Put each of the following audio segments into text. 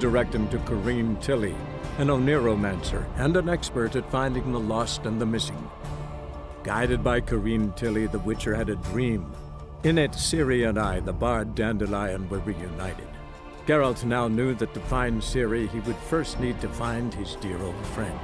direct him to Corrine Tilly, an oneiromancer and an expert at finding the lost and the missing. Guided by Corrine Tilly, the Witcher had a dream. In it, Ciri and I, the bard Dandelion, were reunited. Geralt now knew that to find Ciri, he would first need to find his dear old friend.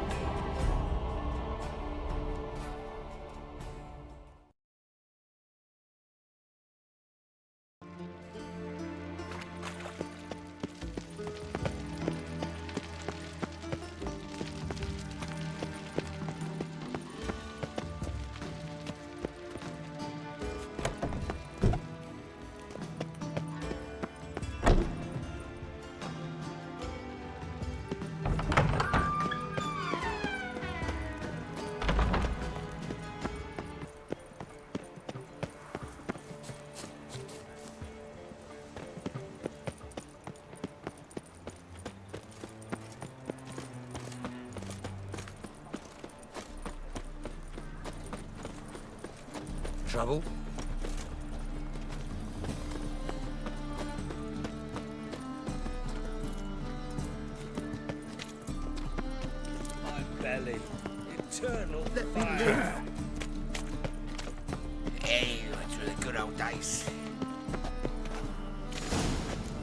Trouble? My belly, eternal Let me fire. live. Hey, it's really good old days.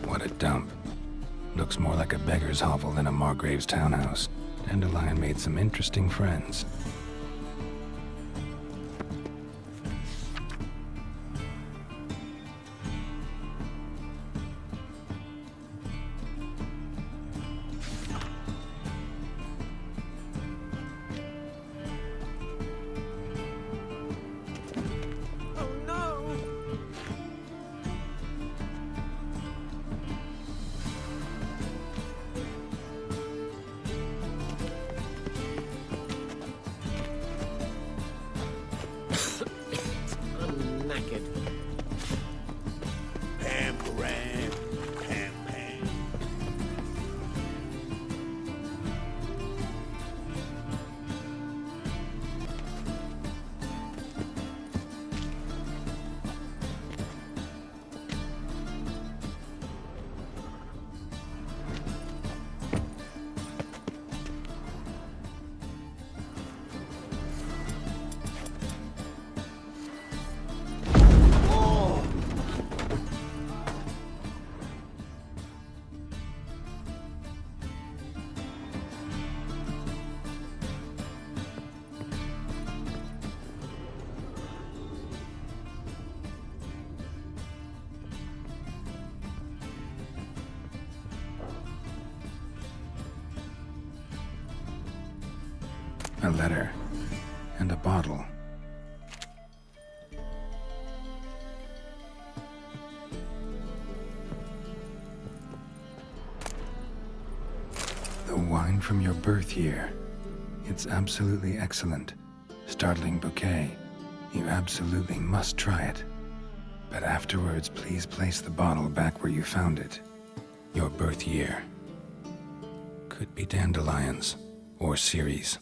What a dump. Looks more like a beggar's hovel than a Margrave's townhouse. Dandelion made some interesting friends. Oh no! I'm knackered. Pam, pam, pam, pam. A letter. And a bottle. The wine from your birth year. It's absolutely excellent. Startling bouquet. You absolutely must try it. But afterwards, please place the bottle back where you found it. Your birth year. Could be Dandelion's. Or Ciri's.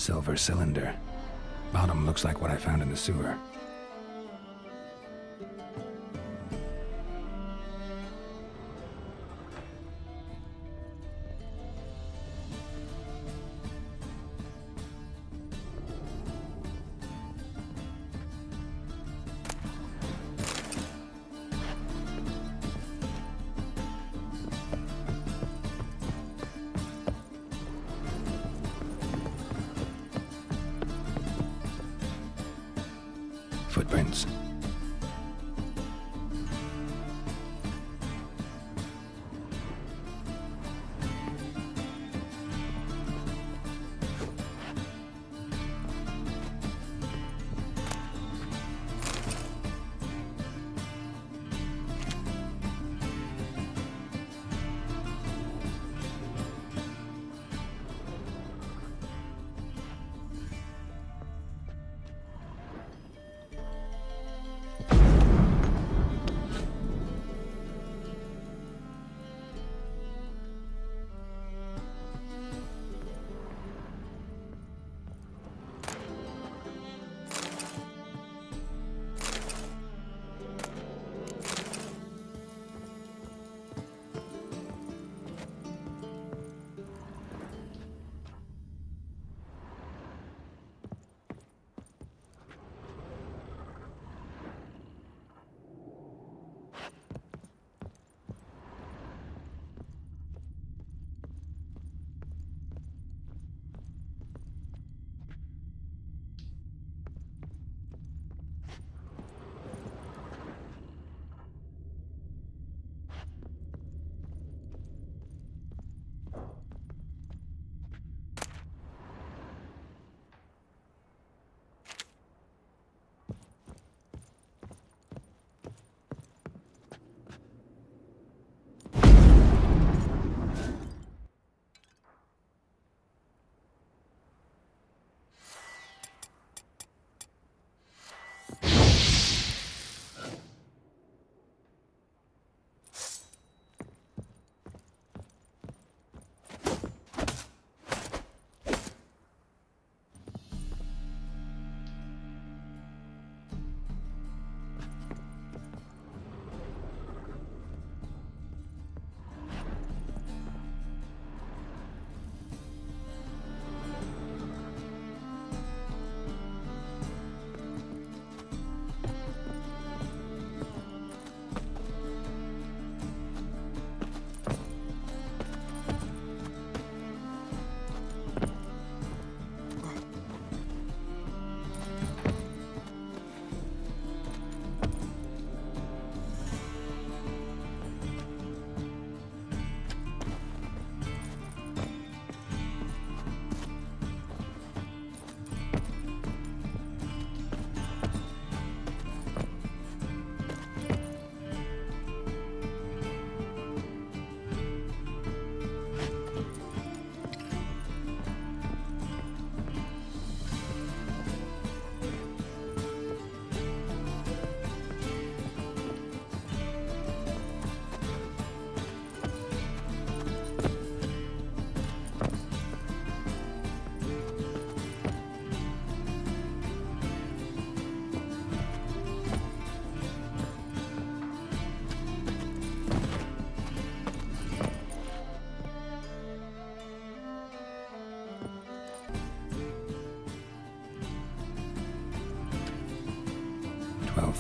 Silver cylinder. Bottom looks like what I found in the sewer. Footprints.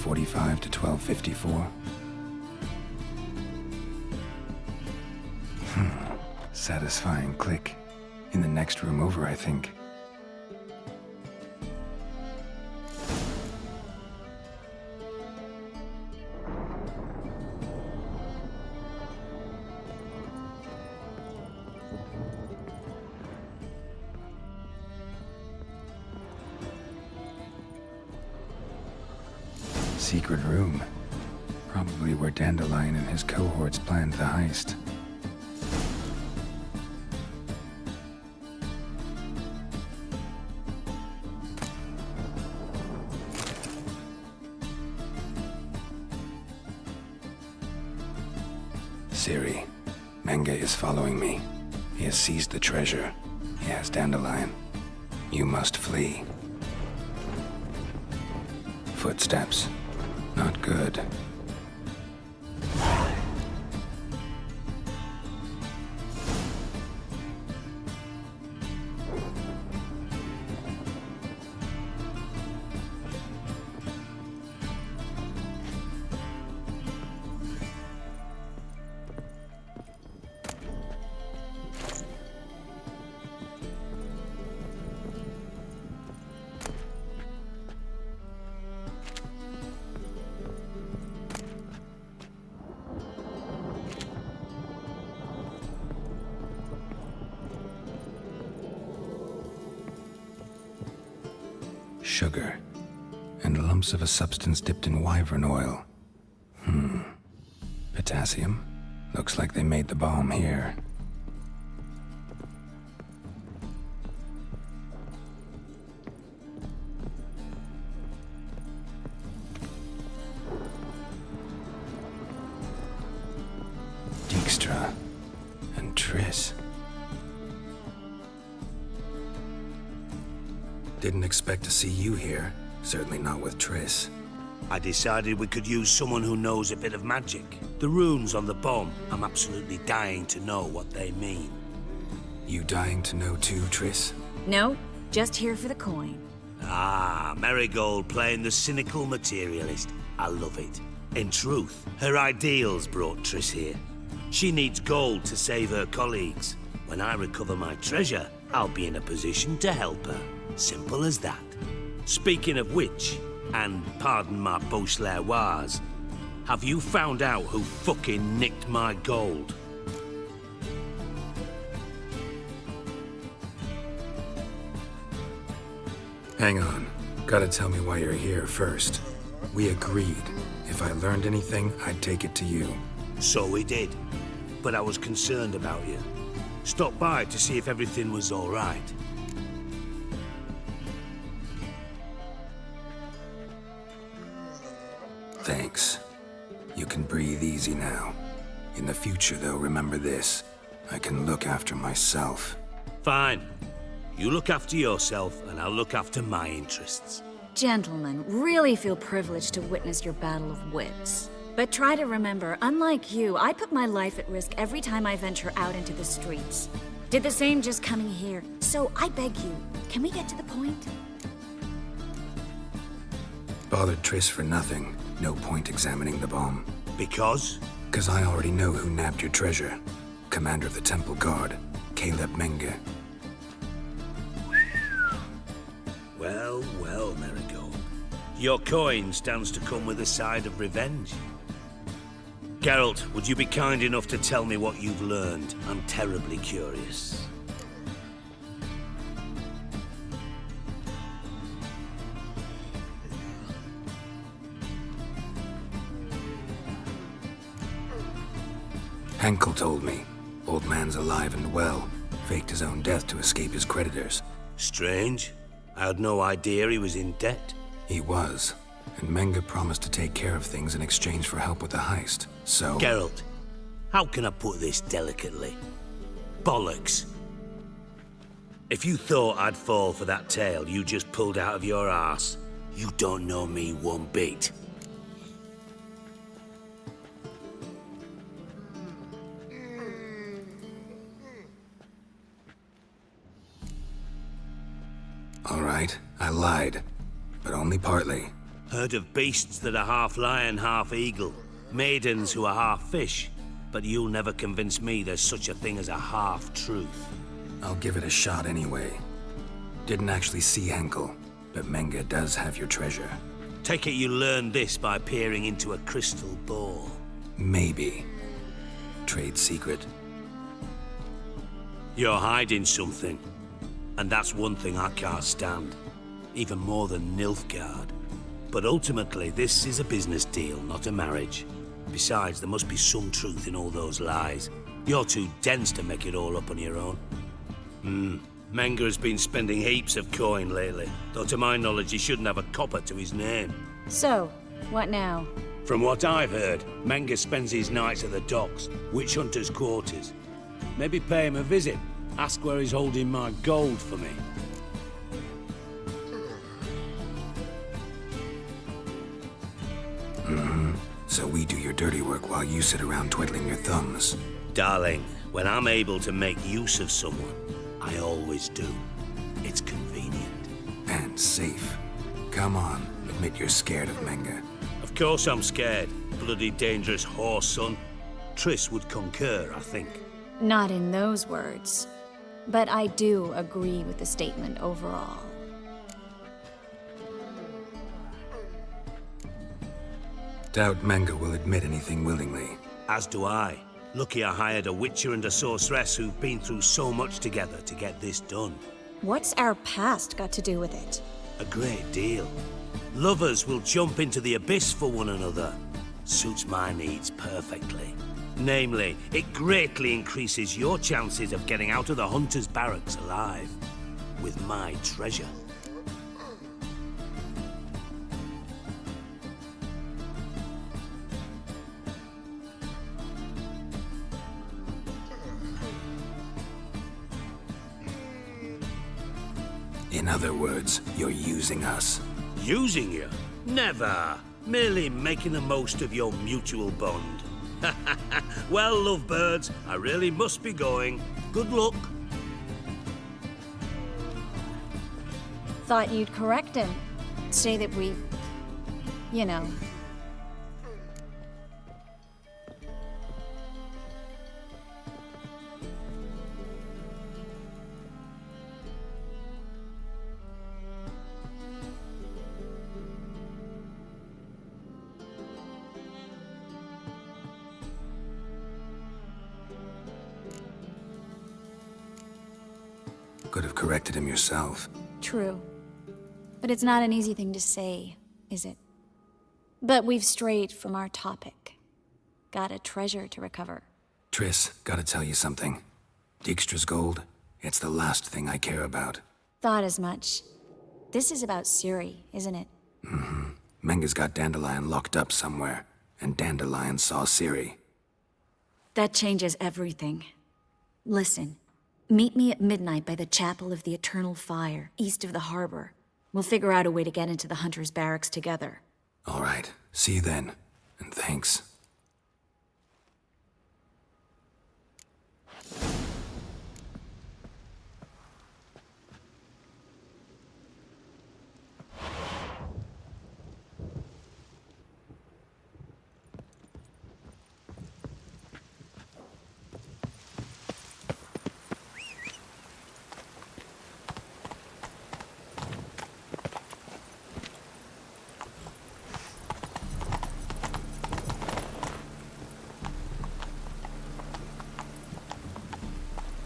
.45 to 12:54. Satisfying click. In the next room over, I think. Secret room. Probably where Dandelion and his cohorts planned the heist. Ciri. Menge is following me. He has seized the treasure. He has Dandelion. You must flee. Footsteps. Not good. Sugar, and lumps of a substance dipped in wyvern oil. Potassium? Looks like they made the bomb here. Dijkstra and Triss. Didn't expect to see you here. Certainly not with Triss. I decided we could use someone who knows a bit of magic. The runes on the bomb, I'm absolutely dying to know what they mean. You dying to know too, Triss? No, just here for the coin. Ah, Marigold playing the cynical materialist. I love it. In truth, her ideals brought Triss here. She needs gold to save her colleagues. When I recover my treasure, I'll be in a position to help her. Simple as that. Speaking of which, and pardon my Beauclervoise, have you found out who fucking nicked my gold? Hang on. Gotta tell me why you're here first. We agreed. If I learned anything, I'd take it to you. So we did. But I was concerned about you. Stopped by to see if everything was all right. Thanks. You can breathe easy now. In the future, though, remember this. I can look after myself. Fine. You look after yourself, and I'll look after my interests. Gentlemen, really feel privileged to witness your battle of wits. But try to remember, unlike you, I put my life at risk every time I venture out into the streets. Did the same just coming here. So I beg you, can we get to the point? Bothered Triss for nothing. No point examining the bomb. Because? 'Cause I already know who nabbed your treasure. Commander of the Temple Guard, Caleb Menge. Well, well, Marigold. Your coin stands to come with a side of revenge. Geralt, would you be kind enough to tell me what you've learned? I'm terribly curious. Henkel told me. Old man's alive and well. Faked his own death to escape his creditors. Strange. I had no idea he was in debt. He was. And Menge promised to take care of things in exchange for help with the heist. So... Geralt, how can I put this delicately? Bollocks. If you thought I'd fall for that tale you just pulled out of your arse, you don't know me one bit. All right, I lied. But only partly. Heard of beasts that are half lion, half eagle. Maidens who are half fish. But you'll never convince me there's such a thing as a half-truth. I'll give it a shot anyway. Didn't actually see Henkel, but Menge does have your treasure. Take it you learned this by peering into a crystal ball. Maybe. Trade secret. You're hiding something. And that's one thing I can't stand. Even more than Nilfgaard. But ultimately, this is a business deal, not a marriage. Besides, there must be some truth in all those lies. You're too dense to make it all up on your own. Menge has been spending heaps of coin lately. Though to my knowledge, he shouldn't have a copper to his name. So, what now? From what I've heard, Menge spends his nights at the docks, witch hunters' quarters. Maybe pay him a visit. Ask where he's holding my gold for me. So we do your dirty work while you sit around twiddling your thumbs. Darling, when I'm able to make use of someone, I always do. It's convenient. And safe. Come on, admit you're scared of Menga. Of course I'm scared. Bloody dangerous horse, son. Triss would concur, I think. Not in those words. But I do agree with the statement overall. Doubt Menga will admit anything willingly. As do I. Lucky I hired a witcher and a sorceress who've been through so much together to get this done. What's our past got to do with it? A great deal. Lovers will jump into the abyss for one another. Suits my needs perfectly. Namely, it greatly increases your chances of getting out of the hunter's barracks alive. With my treasure. In other words, you're using us. Using you? Never. Merely making the most of your mutual bond. Well, lovebirds, I really must be going. Good luck. Thought you'd correct him. Say that we... you know... Could have corrected him yourself. True. But it's not an easy thing to say, is it? But we've strayed from our topic. Got a treasure to recover. Triss, gotta tell you something. Dijkstra's gold, it's the last thing I care about. Thought as much. This is about Ciri, isn't it? Mm-hmm. Menga's got Dandelion locked up somewhere, and Dandelion saw Ciri. That changes everything. Listen. Meet me at midnight by the Chapel of the Eternal Fire, east of the harbor. We'll figure out a way to get into the Hunter's barracks together. All right. See you then. And thanks.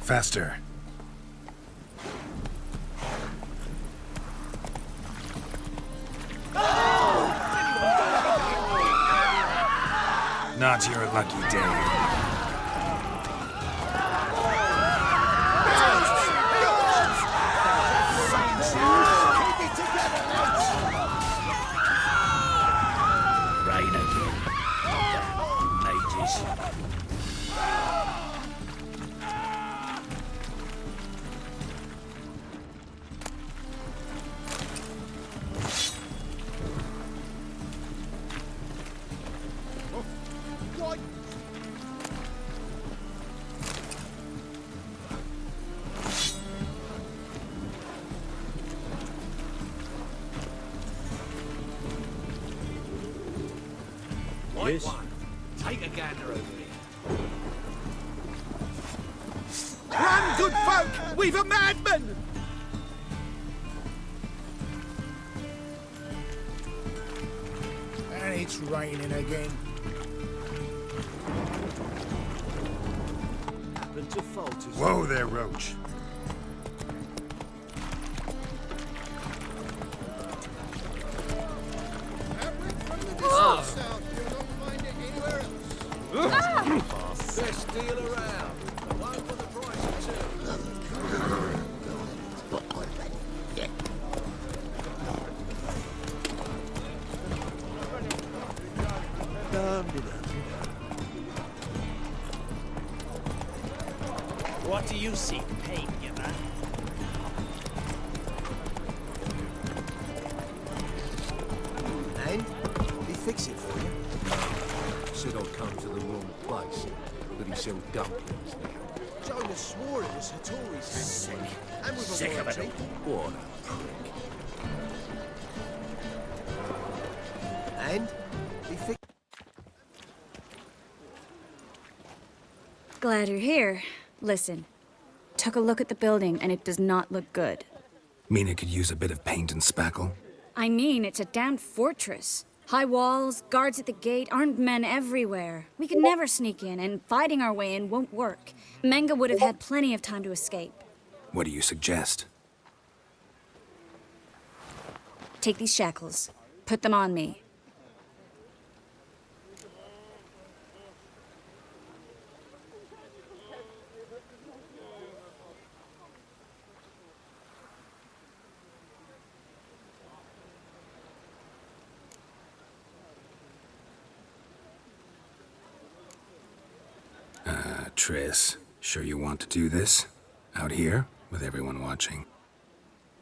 Faster. Not your lucky day. Rain again. Mages. Yes. Take a gander over here. Run, good folk! We've a madman! And it's raining again. Happened to fault as Whoa there, Roach. best deal around. The one with the price of two. What do you seek pain, giver? And he fix it for you. said I'd come to the wrong place, but he sells dumplings now. Jonas swore it was Hattori's Sick. and with a Sick of it warranty. What a prick. And he fixed. Glad you're here. Listen, took a look at the building and it does not look good. Mean it could use a bit of paint and spackle? I mean, it's a damn fortress. High walls, guards at the gate, armed men everywhere. We could never sneak in, and fighting our way in won't work. Menga would have had plenty of time to escape. What do you suggest? Take these shackles. Put them on me. Triss, sure you want to do this? Out here, with everyone watching?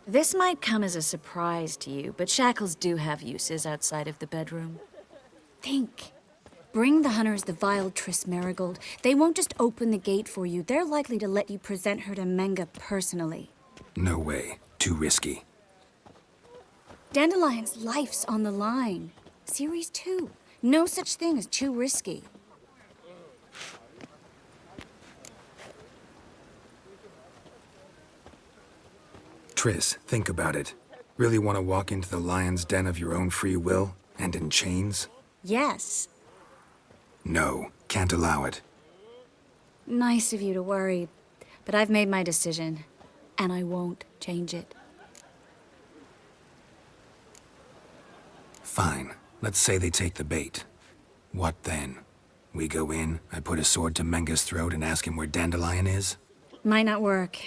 This might come as a surprise to you, but shackles do have uses outside of the bedroom. Think. Bring the hunters the vile Triss Marigold. They won't just open the gate for you. They're likely to let you present her to Menga personally. No way. Too risky. Dandelion's life's on the line. Ciri's too. No such thing as too risky. Triss, think about it. Really want to walk into the lion's den of your own free will, and in chains? Yes. No, can't allow it. Nice of you to worry, but I've made my decision, and I won't change it. Fine. Let's say they take the bait. What then? We go in, I put a sword to Menga's throat and ask him where Dandelion is? Might not work.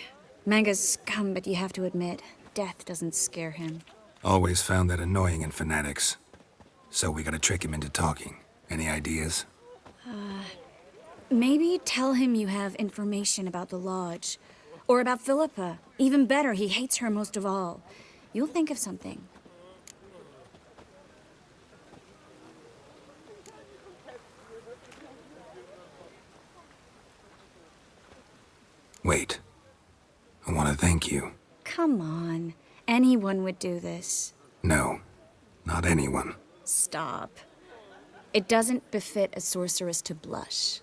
Menga's scum, but you have to admit, death doesn't scare him. Always found that annoying in fanatics. So we gotta trick him into talking. Any ideas? Maybe tell him you have information about the Lodge. Or about Philippa. Even better, he hates her most of all. You'll think of something. Wait. I want to thank you. Come on. Anyone would do this. No, not anyone. Stop. It doesn't befit a sorceress to blush.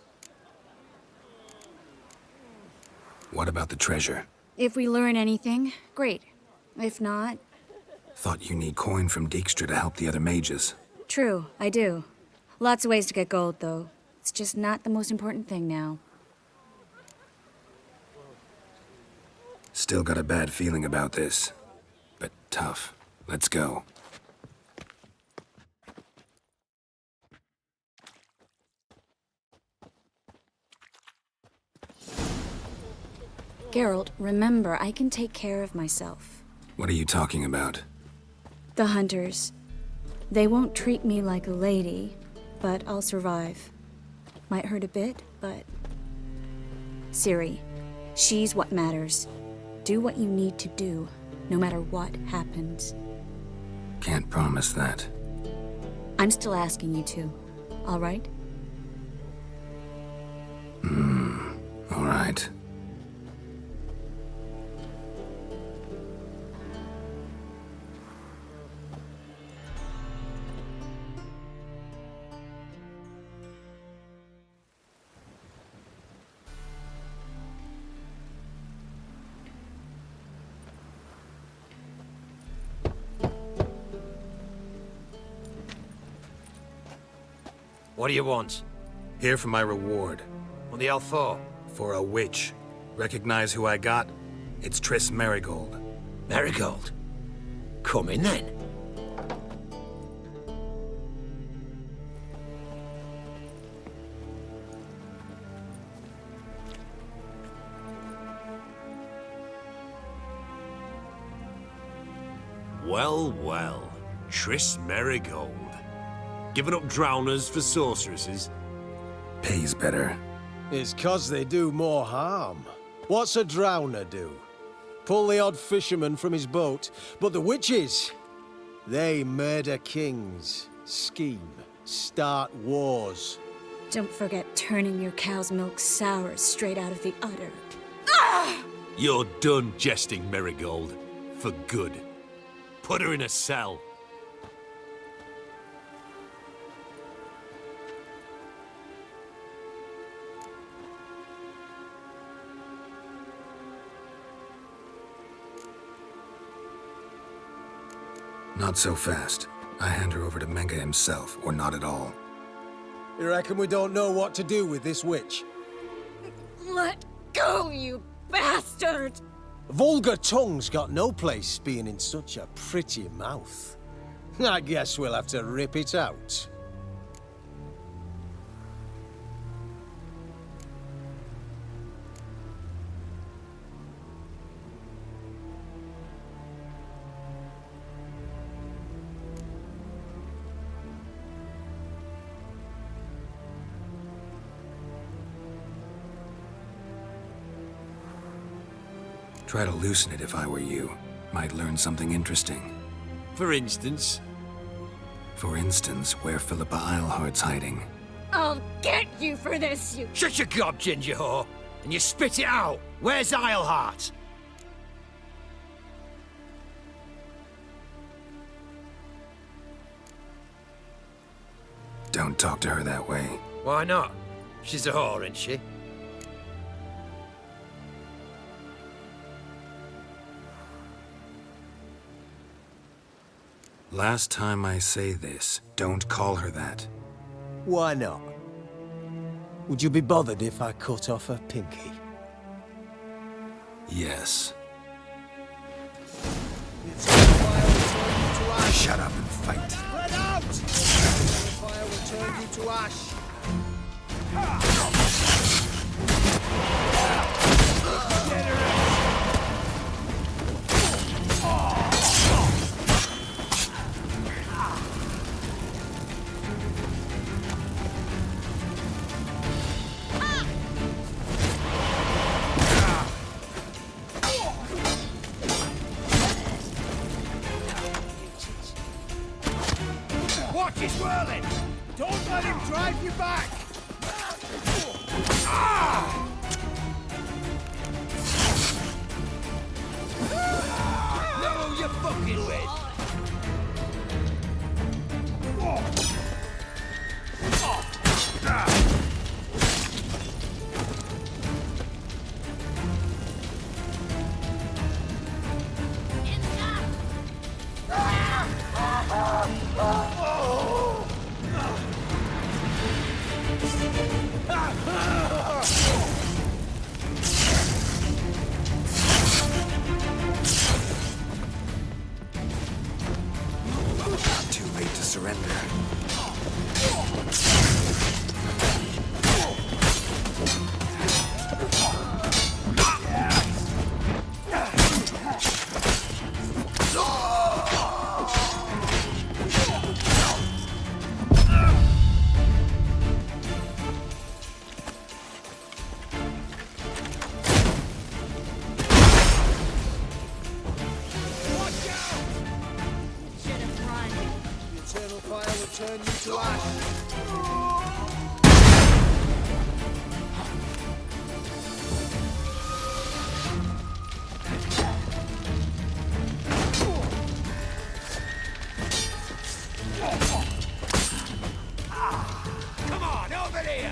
What about the treasure? If we learn anything, great. If not, Thought you need coin from Dijkstra to help the other mages. true, I do. Lots of ways to get gold, though. It's just not the most important thing now. Still got a bad feeling about this. But tough. Let's go. Geralt, remember, I can take care of myself. What are you talking about? The hunters. They won't treat me like a lady, but I'll survive. Might hurt a bit, but... Ciri, she's what matters. Do what you need to do, no matter what happens. Can't promise that. I'm still asking you to, all right? All right. What do you want? Here for my reward. What the hell for? For a witch. Recognize who I got? It's Triss Marigold. Marigold. Come in then. Well, well. Triss Marigold. Giving up drowners for sorceresses? Pays better. It's 'cause they do more harm. What's a drowner do? Pull the odd fisherman from his boat. But the witches, they murder kings, scheme, start wars. Don't forget turning your cow's milk sour straight out of the udder. You're done jesting, Marigold. For good. Put her in a cell. Not so fast. I hand her over to Menga himself, or not at all. You reckon we don't know what to do with this witch? Let go, you bastard! Vulgar tongue's got no place being in such a pretty mouth. I guess we'll have to rip it out. Try to loosen it if I were you. Might learn something interesting. For instance? For instance, where Philippa Eilhart's hiding. I'll get you for this, you... Shut your gob, ginger whore, and you spit it out. Where's Eilhart? Don't talk to her that way. Why not? She's a whore, isn't she? Last time I say this, don't call her that. Why not? Would you be bothered if I cut off her pinky? Yes. It's fire will turn you to ash. Shut up and fight. Spread out! The fire will turn you to ash. Watch it whirling! Don't let him drive you back! No, you're fucking with! Too late to surrender. Eternal fire will turn you to ash. Come on, over here!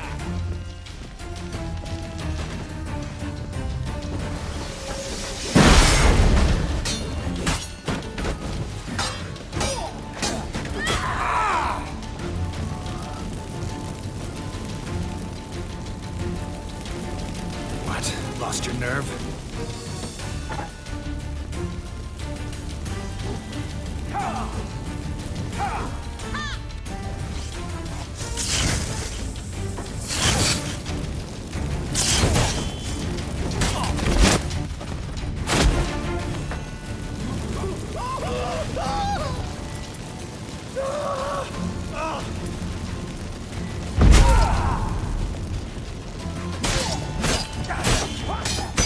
What? Lost your nerve?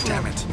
Damn it.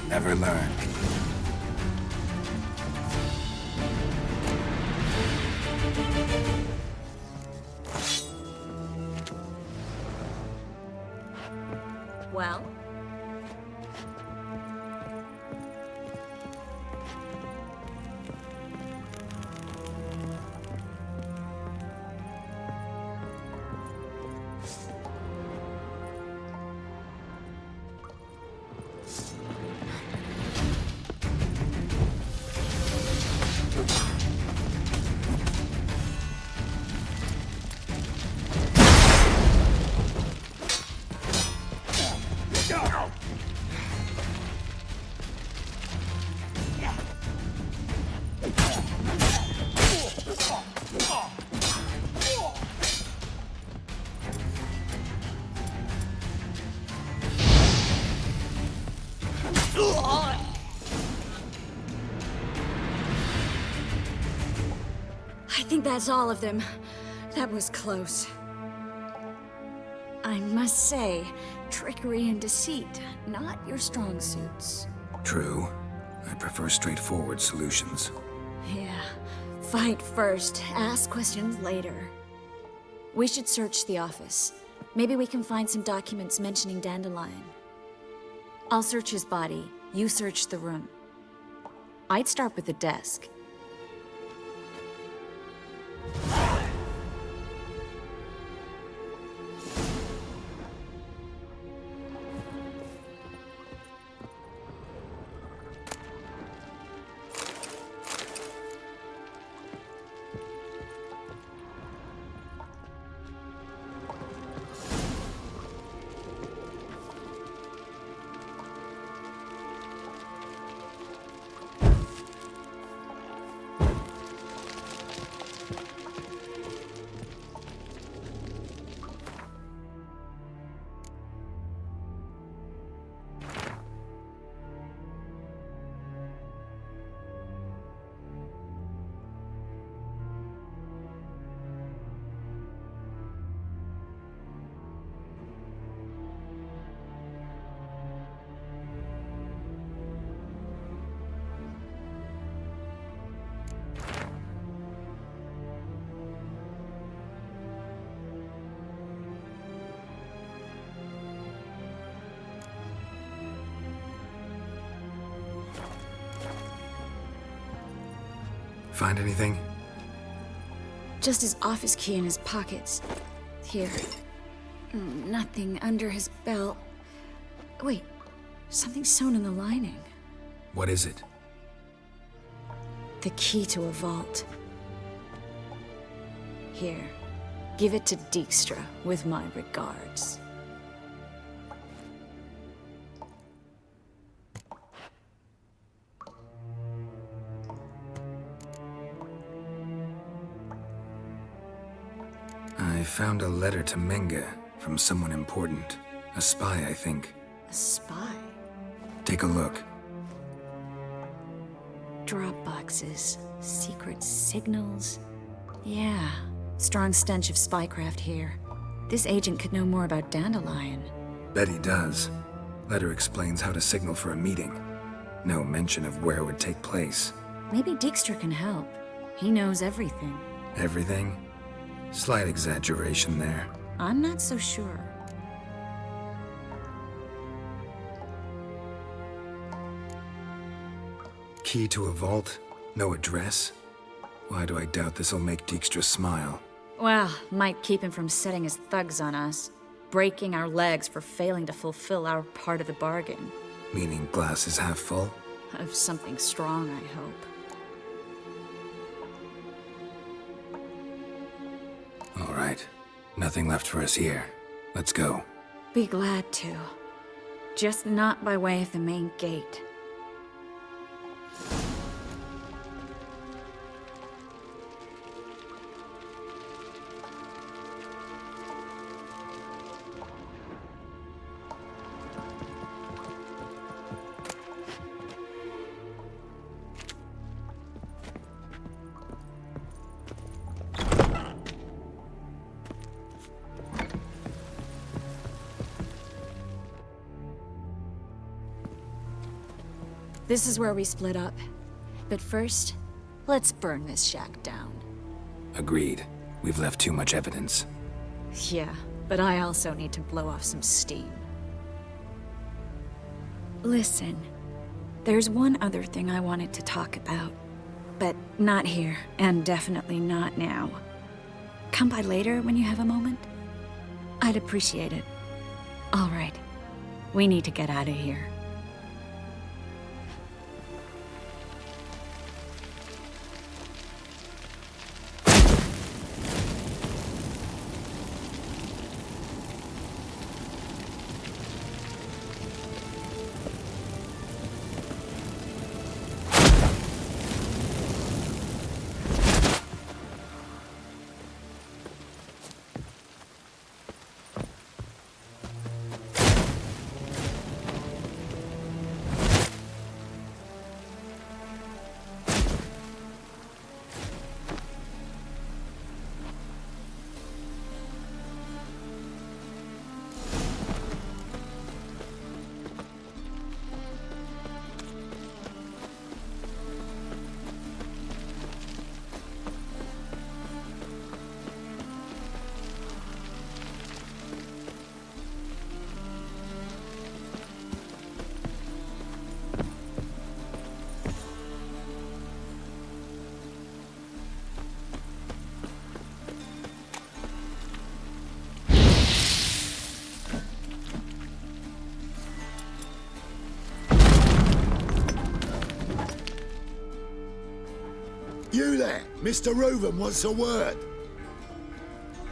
never learn. Well? I think that's all of them. That was close. I must say, trickery and deceit, not your strong suits. True. I prefer straightforward solutions. Yeah. Fight first, ask questions later. We should search the office. Maybe we can find some documents mentioning Dandelion. I'll search his body. You search the room. I'd start with the desk. Find anything? Just his office key in his pockets. Here. Nothing under his belt. Wait, something's sewn in the lining. What is it? The key to a vault. Here, give it to Dijkstra with my regards. I found a letter to Menga from someone important. A spy, I think. A spy? Take a look. Drop boxes, secret signals. Yeah, strong stench of spycraft here. This agent could know more about Dandelion. Bet he does. Letter explains how to signal for a meeting. No mention of where it would take place. Maybe Dijkstra can help. He knows everything. Everything? Slight exaggeration there. I'm not so sure. Key to a vault? No address? Why do I doubt this'll make Dijkstra smile? Well, might keep him from setting his thugs on us. Breaking our legs for failing to fulfill our part of the bargain. Meaning glass is half full? Of something strong, I hope. All right. Nothing left for us here. Let's go. Be glad to. Just not by way of the main gate. This is where we split up. But first, let's burn this shack down. Agreed. We've left too much evidence. Yeah, but I also need to blow off some steam. Listen, there's one other thing I wanted to talk about. But not here, and definitely not now. Come by later when you have a moment? I'd appreciate it. All right. We need to get out of here. You there! Mr. Reuven wants a word.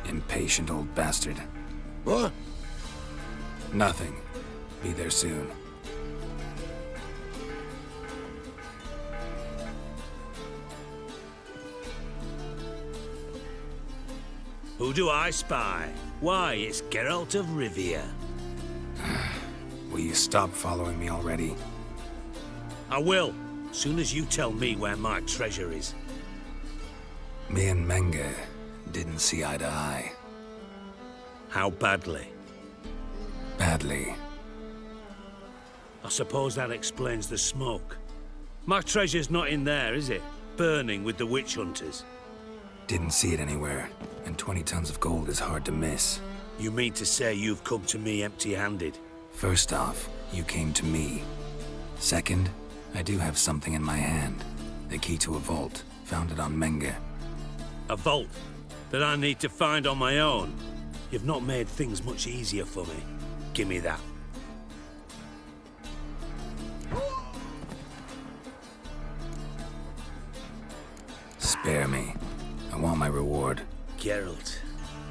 Impatient old bastard. What? Nothing. Be there soon. Who do I spy? Why, it's Geralt of Rivia. Will you stop following me already? I will, soon as you tell me where my treasure is. Me and Menge didn't see eye to eye. How badly? Badly. I suppose that explains the smoke. My treasure's not in there, is it? Burning with the witch hunters. Didn't see it anywhere, and 20 tons of gold is hard to miss. You mean to say you've come to me empty-handed? First off, you came to me. Second, I do have something in my hand. The key to a vault, founded on Menge. A vault that I need to find on my own? You've not made things much easier for me. Give me that. Spare me. I want my reward. Geralt,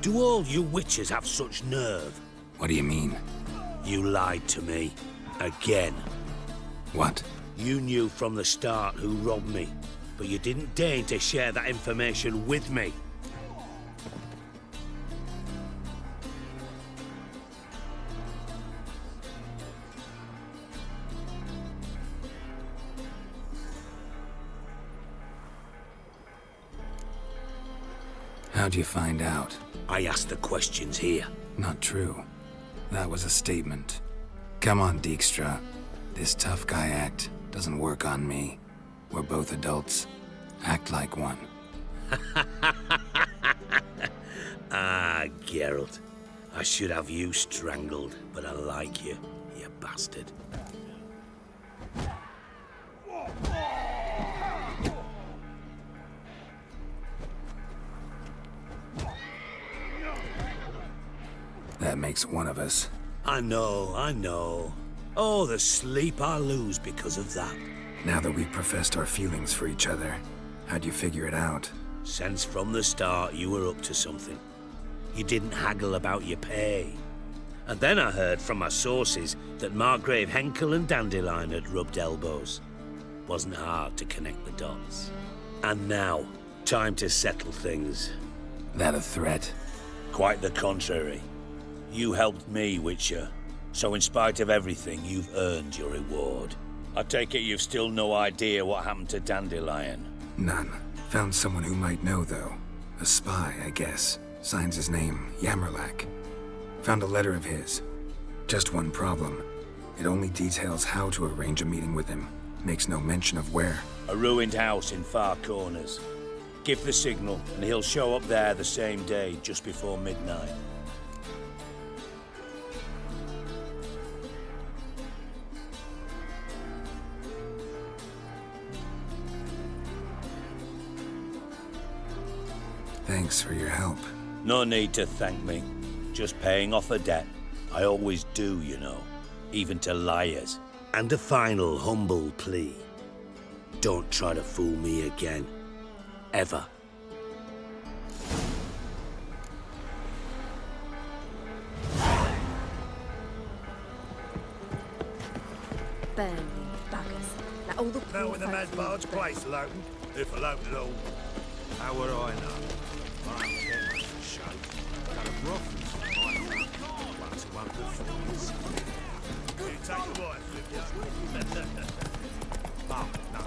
do all you witches have such nerve? What do you mean? You lied to me. Again. What? You knew from the start who robbed me, but you didn't deign to share that information with me. How'd you find out? I asked the questions here. Not true. That was a statement. Come on, Dijkstra. This tough guy act doesn't work on me. We're both adults. Act like one. Ah, Geralt. I should have you strangled, but I like you, you bastard. That makes one of us. I know. Oh, the sleep I lose because of that. Now that we've professed our feelings for each other, how'd you figure it out? Since from the start you were up to something. You didn't haggle about your pay. And then I heard from my sources that Margrave Henkel and Dandelion had rubbed elbows. Wasn't hard to connect the dots. And now, time to settle things. That a threat? Quite the contrary. You helped me, Witcher. So in spite of everything, you've earned your reward. I take it you've still no idea what happened to Dandelion. None. Found someone who might know, though. A spy, I guess. Signs his name, Yammerlak. Found a letter of his. Just one problem. It only details how to arrange a meeting with him. makes no mention of where. A ruined house in far corners. Give the signal, and he'll show up there the same day, just before midnight. Thanks for your help. No need to thank me. Just paying off a debt. I always do, you know. Even to liars. And a final humble plea. Don't try to fool me again. Ever. Burn you buggers. Let all the poor Now when the folk mad live barge free. place alone, if alone at all. How would I know? I don't care much for show. Got a brothel. Once a one good friends. You take the wife with you. Oh, no.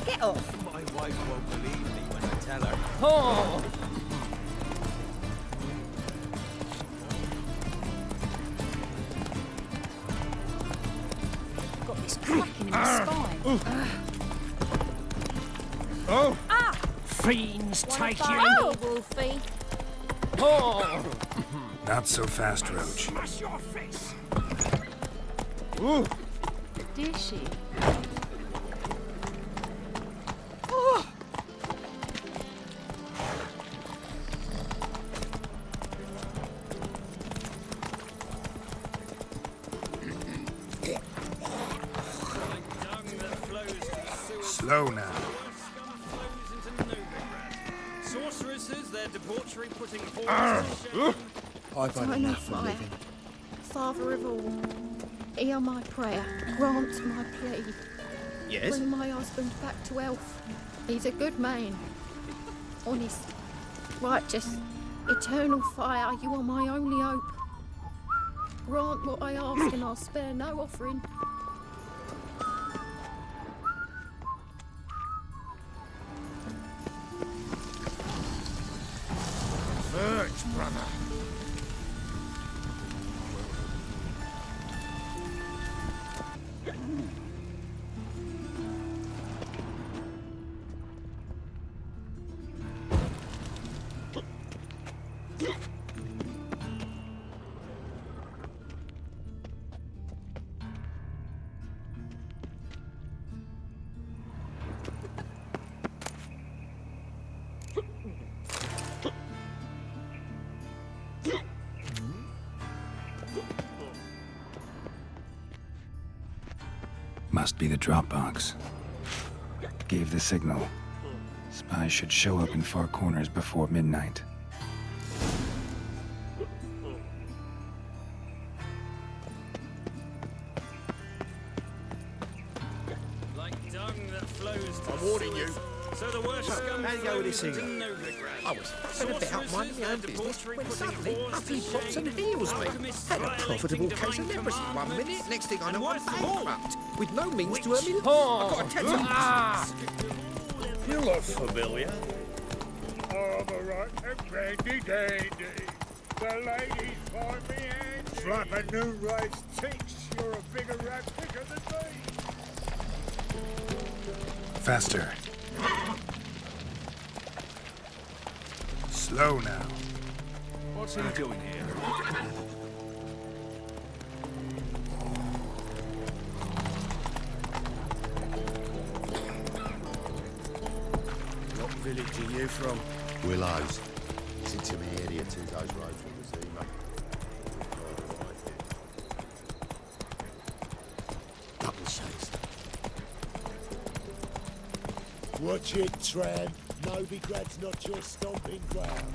Get off. My wife won't believe me when I tell her. Oh! Got this cracking in my spine. Fiends take you! Oh, Wolfie. Oh! Not so fast, Roach. Smash your face! Did she? Slow now. Sorceresses, their debauchery putting horses to shame. I've had enough of living. Father of all, hear my prayer, grant my plea. Yes? Bring my husband back to health. He's a good man. Honest, righteous, eternal fire, you are my only hope. Grant what I ask and I'll spare no offering. Search, brother. Must be the drop box. Gave the signal. Spies should show up in far corners before midnight. Like dung that flows to I'm warning you. sewers. So the worst scum How you go with this flows here? into Novigrad. I was fussing about minding my own business when suddenly horses up he to pops and shame. heals me. Alchemists Had a violating profitable divine case of leprosy one commandments. minute, next thing I And know I'm worst of all, bankrupt, with no means to earn me. Oh. I've got to tell you. You look familiar. Oh, the right and brandy dandy. The ladies find me handy. Slap a new race ticks. You're a bigger rat picker than me. Faster. Slow now. What's he doing here? What village are you from? Willows. It's intermediate to those roads from the sea, mate. Double shakes. Watch it, Tran. Novigrad's not your stomping ground.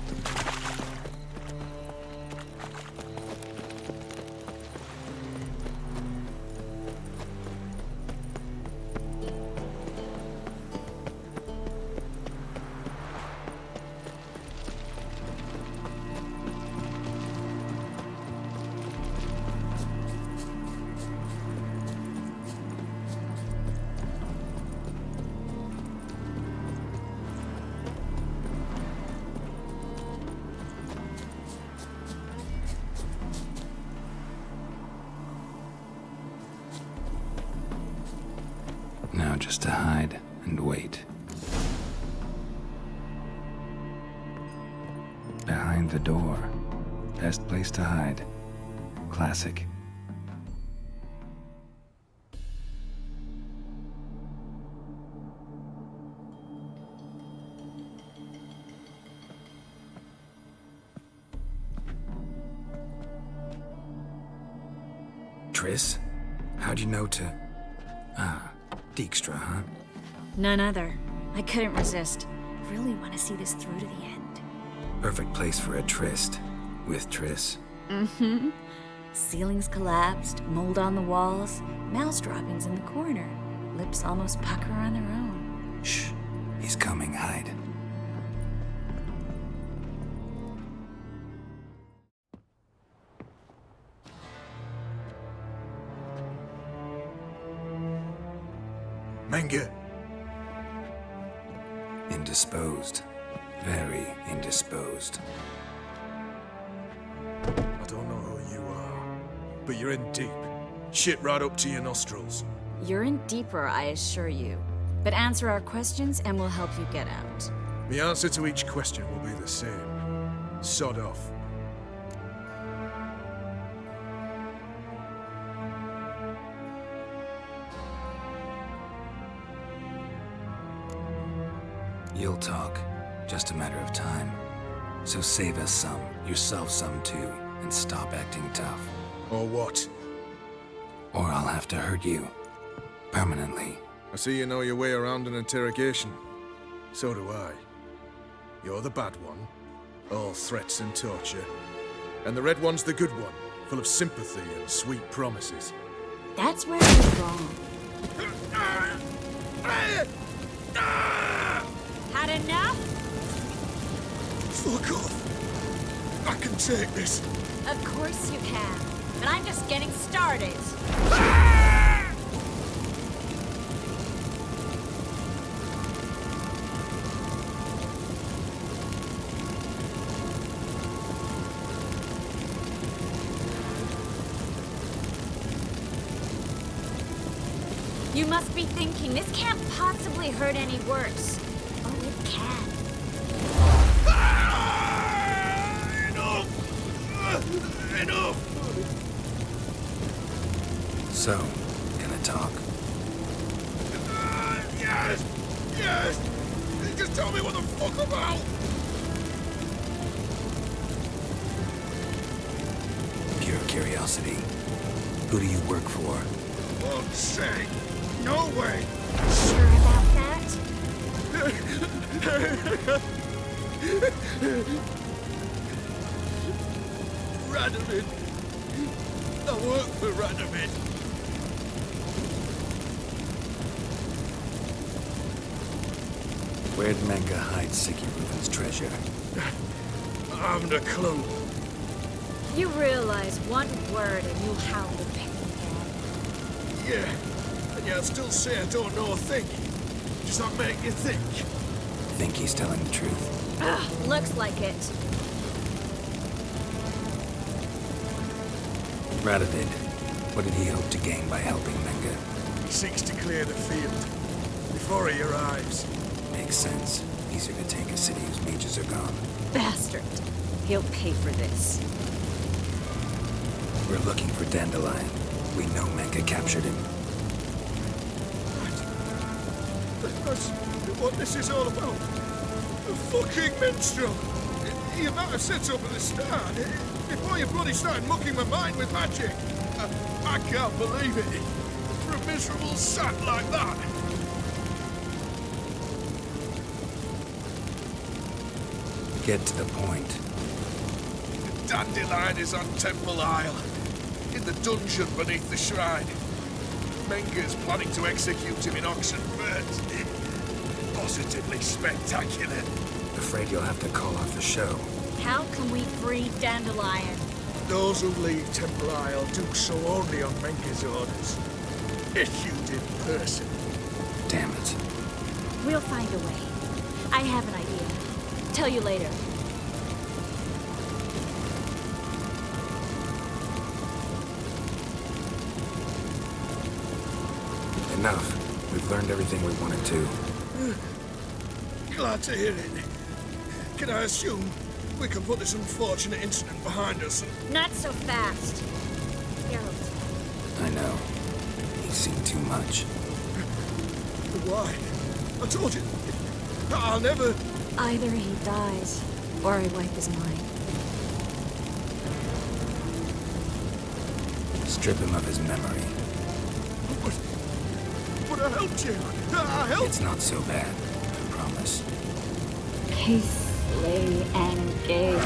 just to hide and wait. Behind the door. Best place to hide. Classic. Triss? How'd you know to... Dijkstra, huh? None other. I couldn't resist. Really want to see this through to the end. Perfect place for a tryst. With Triss. Mm-hmm. Ceilings collapsed, mold on the walls, mouse droppings in the corner. Lips almost pucker on their own. Shh. He's coming, hide. Menge. Indisposed. Very indisposed. I don't know who you are, but you're in deep. Shit right up to your nostrils. You're in deeper, I assure you. But answer our questions and we'll help you get out. The answer to each question will be the same. Sod off. You'll talk. Just a matter of time. So save us some, yourself some too, and stop acting tough. Or what? Or I'll have to hurt you. Permanently. I see you know your way around an interrogation. So do I. You're the bad one, all threats and torture. And the red one's the good one, full of sympathy and sweet promises. That's where you're wrong. Had enough? Fuck off! I can take this. Of course you can. But I'm just getting started. You must be thinking, this can't possibly hurt any worse. Oh, it can. Enough! So, gonna talk? Yes! Yes! Just tell me what the fuck about! Pure curiosity. Who do you work for? Fuck's sake! No way! Sure about that? Radovid! I work for Radovid! Where'd Menge hide Sicky Reuven's treasure? I haven't a clue. You realize one word and you'll howl the pain again. Yeah, and yet I'd still say I don't know a thing. Does that make you think? Think he's telling the truth? Ugh, looks like it. Radovid, what did he hope to gain by helping Menge? He seeks to clear the field before he arrives. Makes sense. Easier to take a city whose mages are gone. Bastard. He'll pay for this. We're looking for Dandelion. We know Menge captured him. That's what this is all about. A fucking minstrel! You might have said so at the start, before you bloody started mucking my mind with magic. I can't believe it. For a miserable sat like that. Get to the point. Dandelion is on Temple Isle, in the dungeon beneath the shrine. Menge's planning to execute him in auction first. Positively spectacular. Afraid you'll have to call off the show. How can we free Dandelion? Those who leave Temple Isle do so only on Menge's orders. Issued in person. Damn it. We'll find a way. I have an idea. Tell you later. Enough. We've learned everything we wanted to. Glad to hear it. Can I assume we can put this unfortunate incident behind us and... Not so fast. Geralt. I know. He's seen too much. Why? I told you. I'll never... Either he dies, or I wipe his mind. Strip him of his memory. But I helped you. I helped... It's not so bad, I promise. Peace, lay, and gay.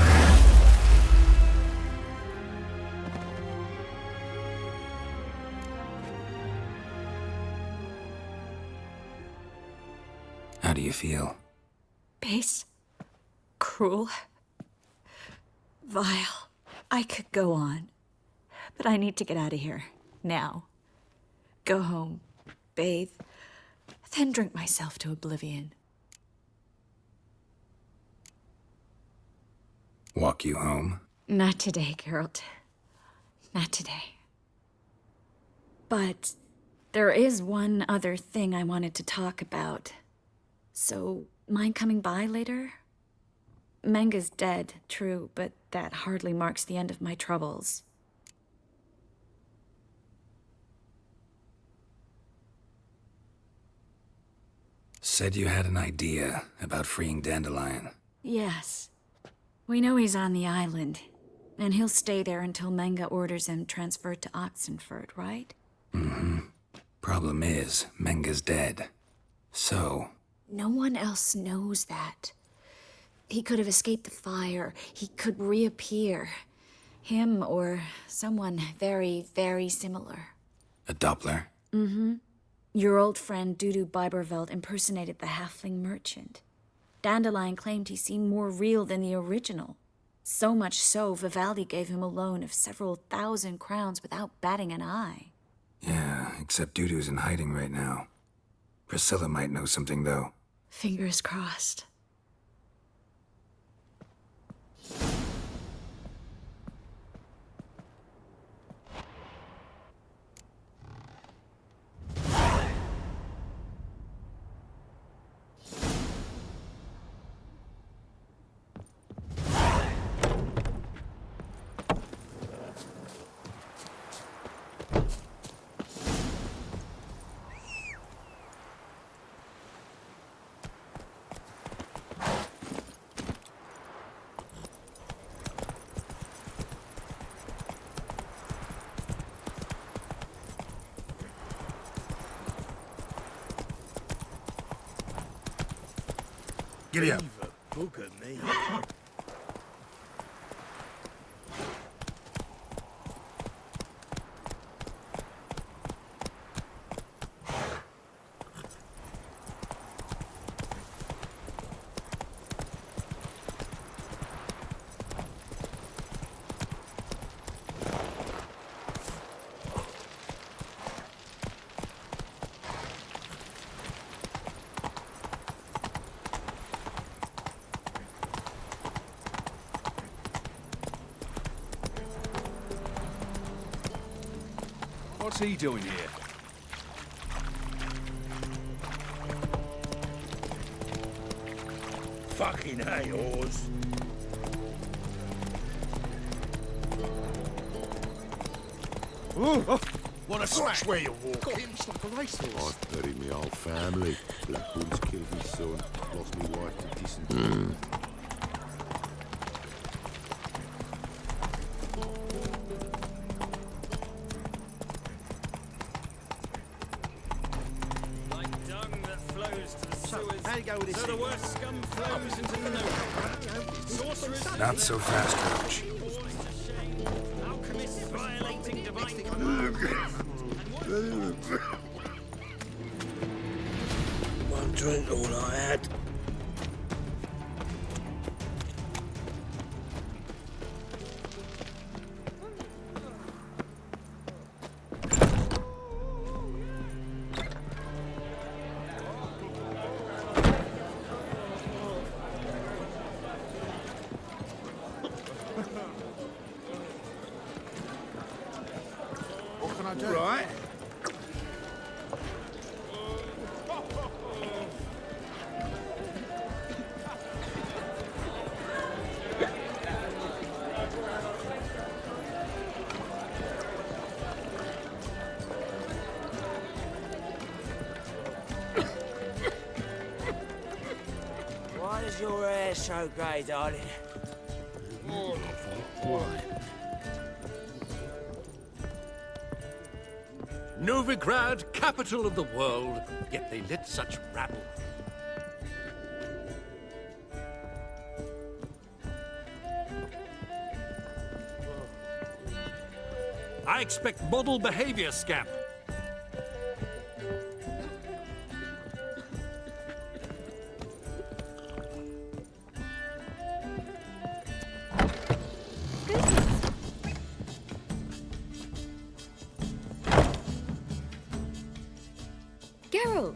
How do you feel? Base. Cruel. Vile. I could go on. But I need to get out of here. Now. Go home. Bathe. Then drink myself to oblivion. Walk you home? Not today, Geralt. Not today. But there is one other thing I wanted to talk about. So, mind coming by later? Menga's dead, true, but that hardly marks the end of my troubles. Said you had an idea about freeing Dandelion. Yes. We know he's on the island, and he'll stay there until Menga orders him transferred to Oxenford, right? Mm-hmm. Problem is, Menga's dead. So... No one else knows that. He could have escaped the fire. He could reappear. Him or someone very, very similar. A Doppler? Mm-hmm. Your old friend Dudu Biberveld impersonated the halfling merchant. Dandelion claimed he seemed more real than the original. So much so, Vivaldi gave him a loan of several thousand crowns without batting an eye. Yeah, except Dudu's in hiding right now. Priscilla might know something, though. Fingers crossed. Giddy up. Bugger me. What's he doing here? Fucking A-Oars. What a smash where you walk. Got him like a racehorse. I've buried me whole family. Black Bull's killed me son. Lost me wife to dysentery. Like dung that flows to the sewers. How you go with this? So the worst scum flows into the no. Sorcerers. Not so fast, Coach. Alchemists violating divine One drink all I had. What can I do? Right. hair's so grey, darling. Novigrad, capital of the world, yet they lit such rabble. I expect model behavior, scamp. Geralt!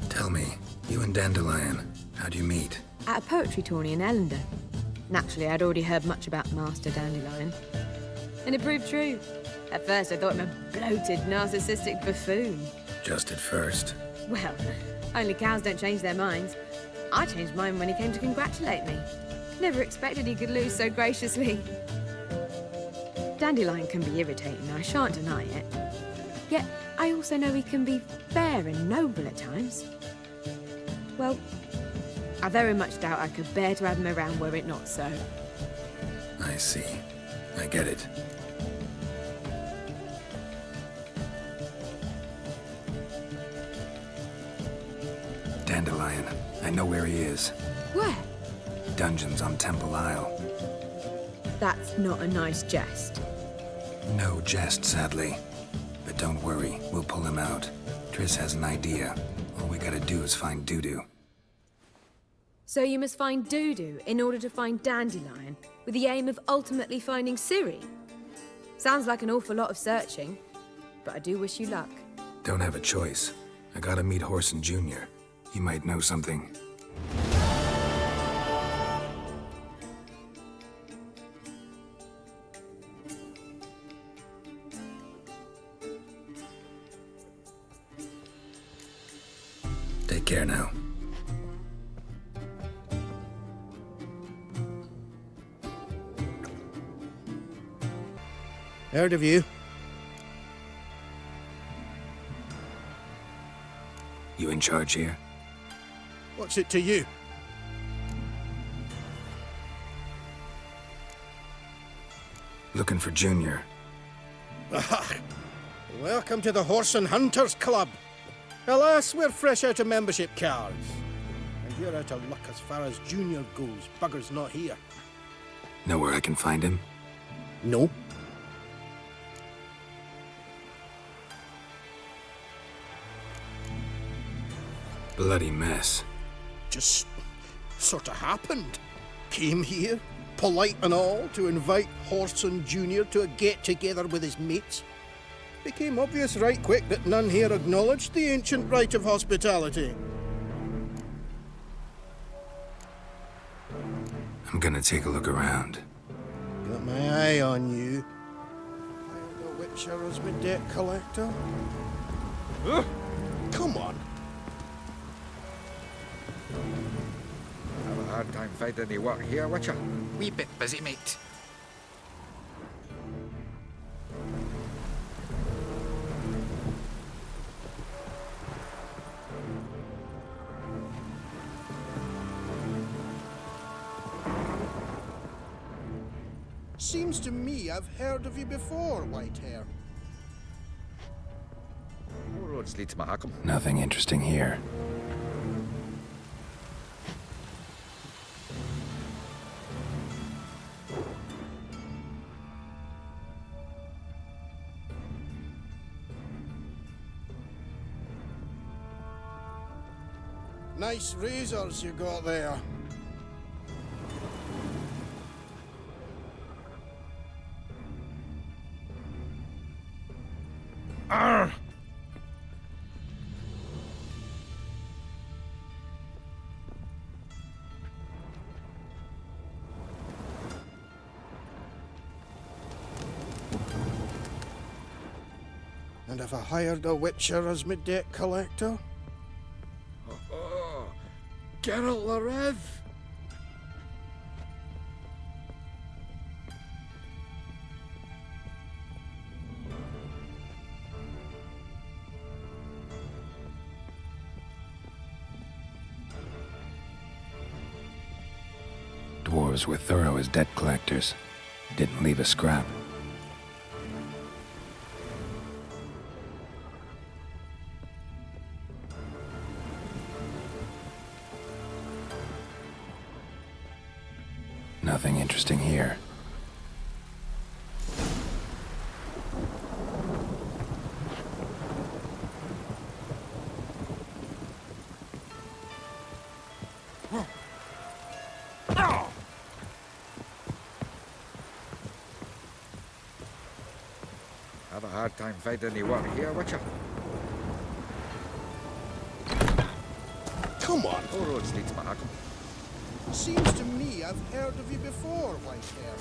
Tell me, you and Dandelion, how'd you meet? At a poetry tourney in Ellender. Naturally, I'd already heard much about Master Dandelion. And it proved true. At first, I thought him a bloated, narcissistic buffoon. Just at first. Well, only cows don't change their minds. I changed mine when he came to congratulate me. Never expected he could lose so graciously. Dandelion can be irritating, I shan't deny it. Yet, I also know he can be fair and noble at times. Well, I very much doubt I could bear to have him around were it not so. I see. I get it. Dandelion. I know where he is. Where? Dungeons on Temple Isle. That's not a nice jest. No jest, sadly. But don't worry, we'll pull him out. Triss has an idea. All we gotta do is find Dudu. So you must find Dudu in order to find Dandelion, with the aim of ultimately finding Ciri? Sounds like an awful lot of searching, but I do wish you luck. Don't have a choice. I gotta meet Horson Jr. He might know something. Take care now. Heard of you. You in charge here? What's it to you? Looking for Junior. Welcome to the Horse and Hunters Club. Alas, we're fresh out of membership cards. And you're out of luck as far as Junior goes. Bugger's not here. Know where I can find him? No. Bloody mess. Just sort of happened. Came here, polite and all, to invite Horson Jr. to a get-together with his mates. Became obvious right quick that none here acknowledged the ancient right of hospitality. I'm gonna take a look around. Got my eye on you. The Witcher is my debt collector. Come on. Have a hard time finding any work here, Witcher. Wee bit busy, mate. Seems to me I've heard of you before, Whitehair. All roads lead to Mahakam. Nothing interesting here. Nice razors you got there. Arr! And have I hired a Witcher as my debt collector? Oh, Geralt de Rivia. dwarves were thorough as debt collectors. Didn't leave a scrap. Nothing interesting here. Have a hard time finding any water here, watcha. Come on. All roads lead to Mahakam. Seems to me I've heard of you before, white hair.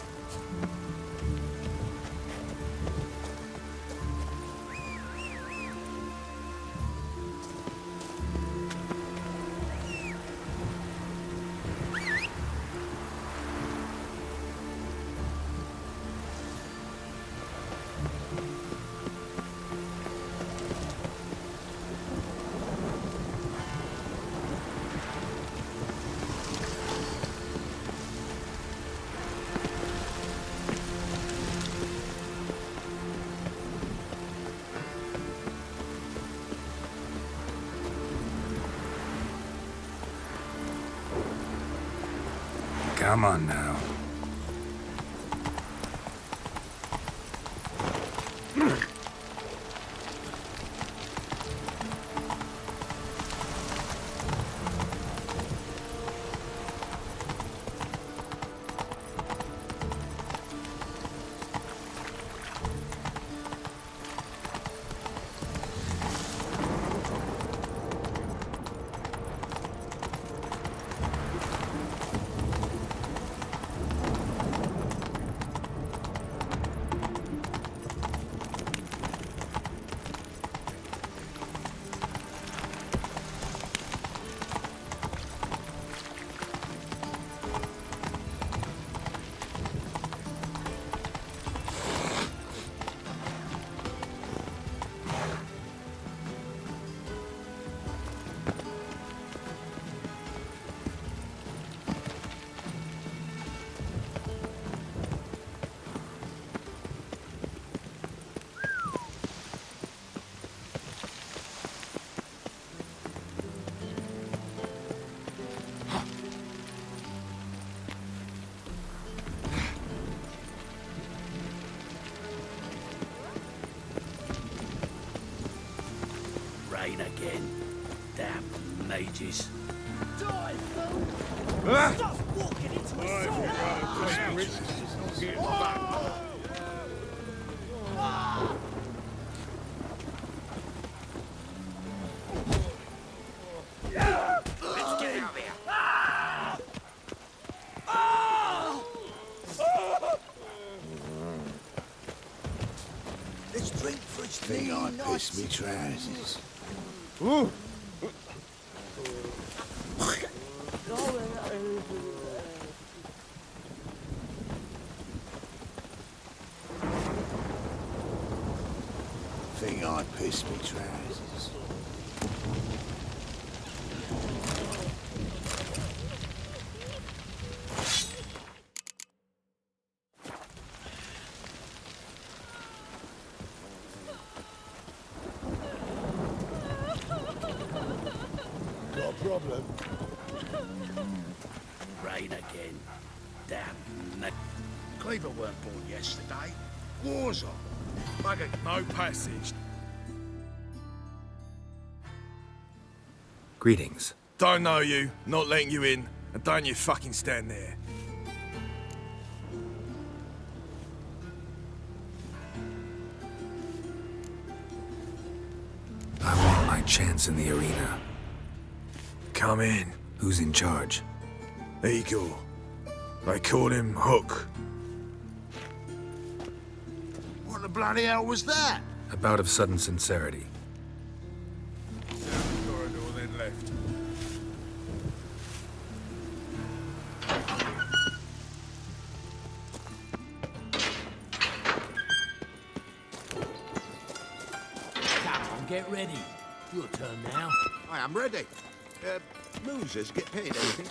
Come on now. Rain again. Damn mages. Die, fool! Stop walking into a Let's get out of here. Let's drink for its Think I nice. pissed me trousers. Think I pissed me trousers. Got a problem? Rain again. Damn ma- Cleaver weren't born yesterday. War's on. Bugger, no passage. Greetings. Don't know you, not letting you in, and don't you fucking stand there. I want my chance in the arena. Come in. Who's in charge? Eagle. They call him Hook. What the bloody hell was that? A bout of sudden sincerity. Down the corridor, then left. Come on, get ready. Your turn now. I am ready. Losers get paid anything?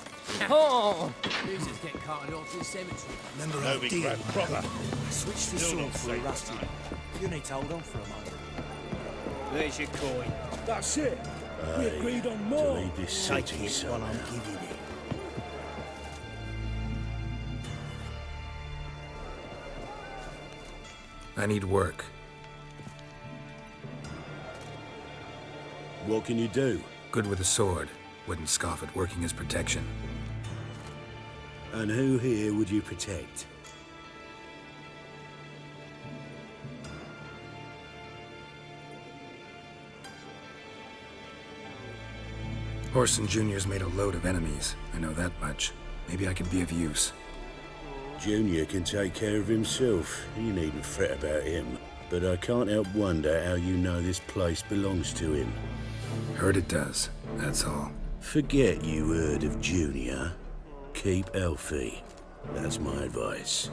Oh! Losers get carted off to the cemetery. Remember our deal? Proper. Switch this Still sword not for a safe rusty. that You need to hold on for a moment. There's your coin. That's it. We agreed on more. Take it while I'm giving it. I need work. What can you do? Good with a sword. Wouldn't scoff at working as protection. And who here would you protect? Horson Jr.'s made a load of enemies. I know that much. Maybe I can be of use. Junior can take care of himself. You needn't fret about him. But I can't help wonder how you know this place belongs to him. Heard it does, that's all. Forget you heard of Junior. Keep healthy. That's my advice.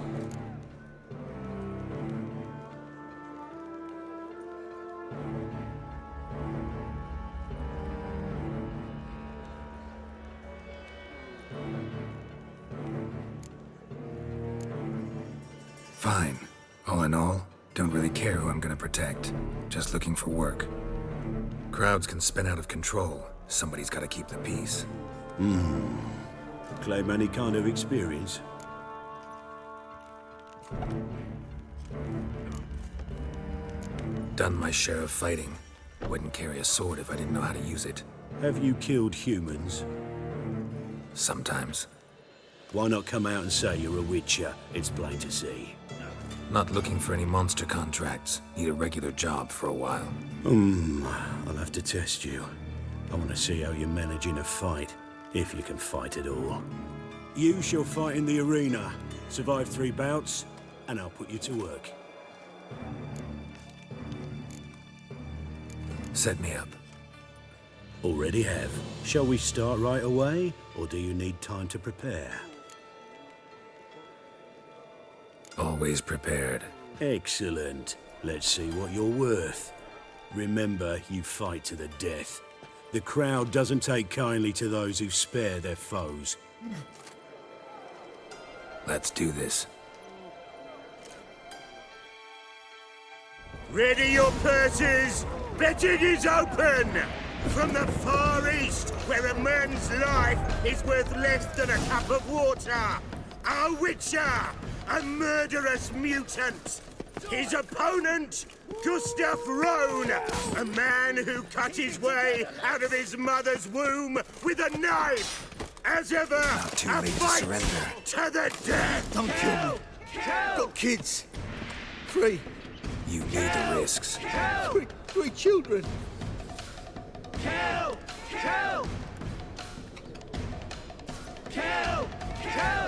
Fine. All in all, don't really care who I'm gonna protect. Just looking for work. Crowds can spin out of control. Somebody's gotta keep the peace. Claim any kind of experience? Done my share of fighting. Wouldn't carry a sword if I didn't know how to use it. Have you killed humans? Sometimes. Why not come out and say you're a witcher? It's plain to see. Not looking for any monster contracts. Need a regular job for a while. I'll have to test you. I want to see how you manage in a fight, if you can fight at all. You shall fight in the arena. Survive 3 bouts, and I'll put you to work. Set me up. Already have. Shall we start right away, or do you need time to prepare? Always prepared. Excellent. Let's see what you're worth. Remember, you fight to the death. The crowd doesn't take kindly to those who spare their foes. Let's do this. Ready your purses! Betting is open! From the Far East, where a man's life is worth less than a cup of water, a witcher, a murderous mutant. His opponent, Gustav Rohn, a man who cut his way out of his mother's womb with a knife. As ever, a fight to the death. Don't kill me. Got kids. 3. You need the risks. 3 children. Kill! Kill! Kill! Kill!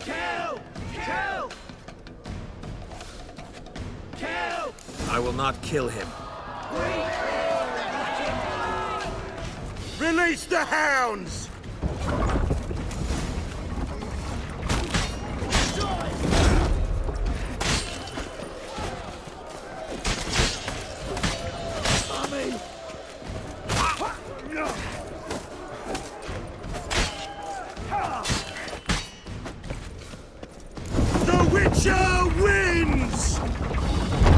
Kill! Kill! Kill! I will not kill him. Release the hounds! The Witcher wins!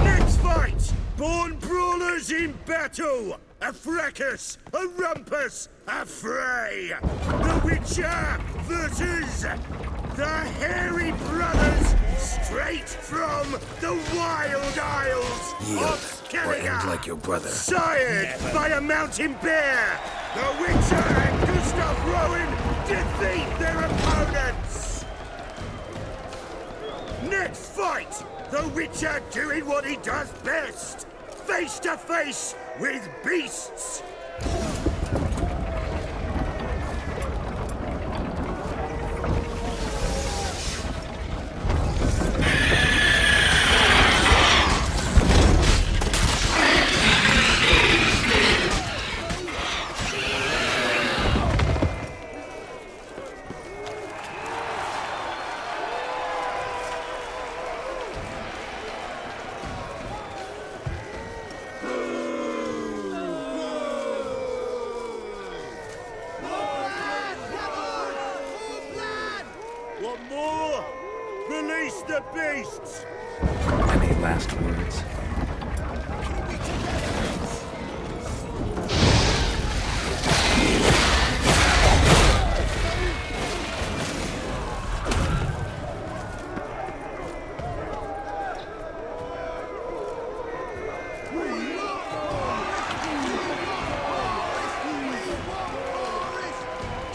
Next fight! Born brawlers in battle! A fracas, a rumpus, a fray! The Witcher versus the Hairy Brothers, straight from the Wild Isles Yield, of or end Skellige, like your brother. sired by a mountain bear! The Witcher and Gustav Rowan defeat their opponents! Next fight! The Witcher doing what he does best! Face to face with beasts! Want more? Release the beasts! Any last words?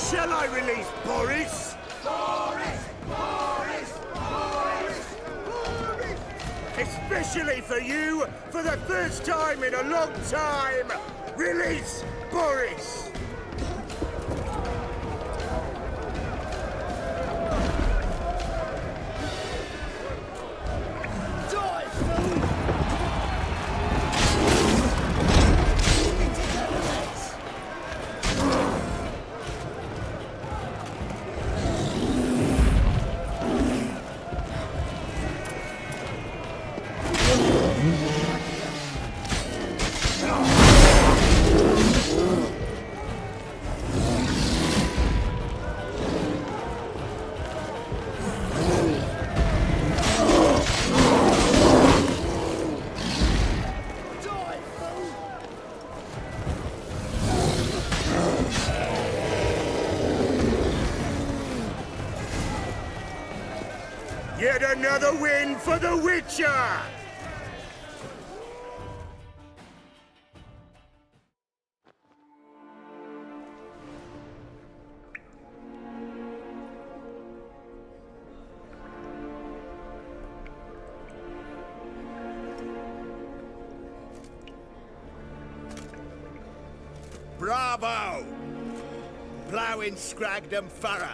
Shall I release Boris? Especially for you, for the first time in a long time, release Boris! Yet another win for the Witcher! Bravo! Ploughing Scragdom Thorough.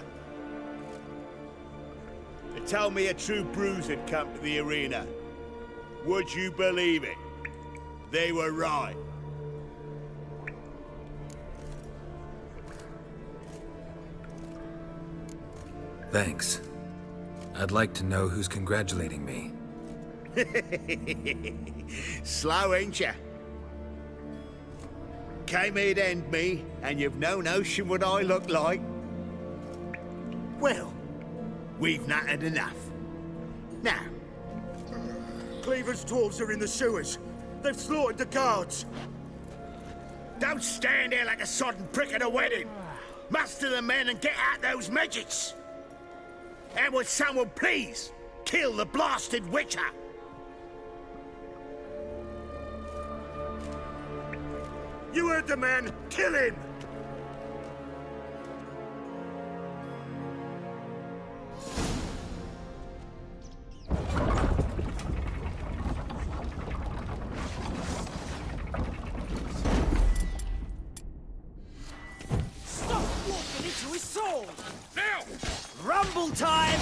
They told me a true bruise had come to the arena. Would you believe it? They were right. Thanks. I'd like to know who's congratulating me. Slow, ain't ya? Came here to end me, and you've no notion what I look like. Well, we've not had enough. Now, Cleaver's dwarves are in the sewers. They've slaughtered the guards. Don't stand there like a sodden prick at a wedding. Muster the men and get out those midgets. And would someone please kill the blasted Witcher? You heard the man. Kill him! Stop walking into his sword! Now! Rumble time!